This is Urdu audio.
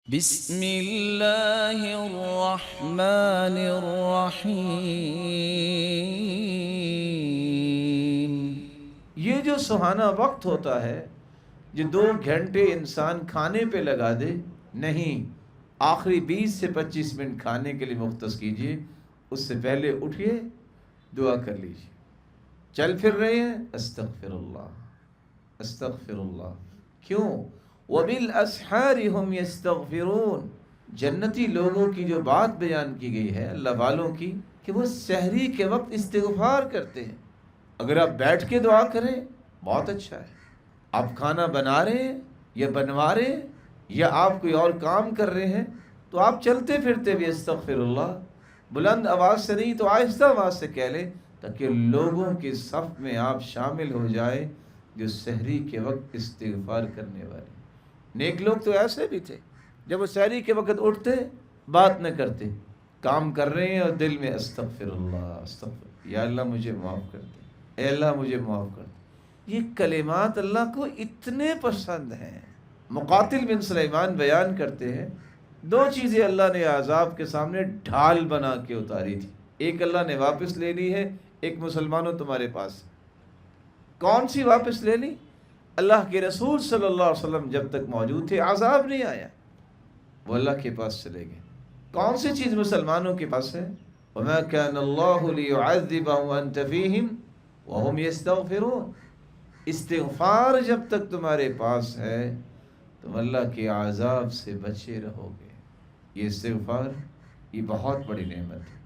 بسم اللہ الرحمن الرحیم۔ یہ جو سہانا وقت ہوتا ہے، جو 2 گھنٹے انسان کھانے پہ لگا دے، نہیں، آخری 20 سے 25 منٹ کھانے کے لیے مختص کیجئے، اس سے پہلے اٹھیے، دعا کر لیجئے۔ چل پھر رہے ہیں، استغفر اللہ استغفر اللہ۔ کیوں؟ وَبِالْأَسْحَارِ هُمْ يَسْتَغْفِرُونَ۔ جنتی لوگوں کی جو بات بیان کی گئی ہے اللہ والوں کی، کہ وہ سحری کے وقت استغفار کرتے ہیں۔ اگر آپ بیٹھ کے دعا کریں بہت اچھا ہے، آپ کھانا بنا رہے ہیں یا بنوا رہے ہیں یا آپ کوئی اور کام کر رہے ہیں تو آپ چلتے پھرتے بھی استغفر اللہ، بلند آواز سے نہیں تو آہستہ آواز سے کہہ لیں، تاکہ لوگوں کے صف میں آپ شامل ہو جائیں جو سحری کے وقت استغفار کرنے والے۔ نیک لوگ تو ایسے بھی تھے، جب وہ سحری کے وقت اٹھتے بات نہ کرتے، کام کر رہے ہیں اور دل میں استغفر اللہ استغفر، یا اللہ مجھے معاف کر دے، اے اللہ مجھے معاف کر دے۔ یہ کلمات اللہ کو اتنے پسند ہیں۔ مقاتل بن سلیمان بیان کرتے ہیں، 2 چیزیں اللہ نے عذاب کے سامنے ڈھال بنا کے اتاری تھی، ایک اللہ نے واپس لے لی ہے، ایک مسلمانوں تمہارے پاس۔ کون سی واپس لے لی؟ اللہ کے رسول صلی اللہ علیہ وسلم جب تک موجود تھے عذاب نہیں آیا، وہ اللہ کے پاس چلے گئے۔ کون سی چیز مسلمانوں کے پاس ہے؟ وَمَا كَانَ اللَّهُ لِيُعَذِّبَهُمْ وَأَنْتَ فِيهِمْ وَهُمْ يَسْتَغْفِرُونَ۔ استغفار جب تک تمہارے پاس ہے تم اللہ کے عذاب سے بچے رہو گے۔ یہ استغفار یہ بہت بڑی نعمت ہے۔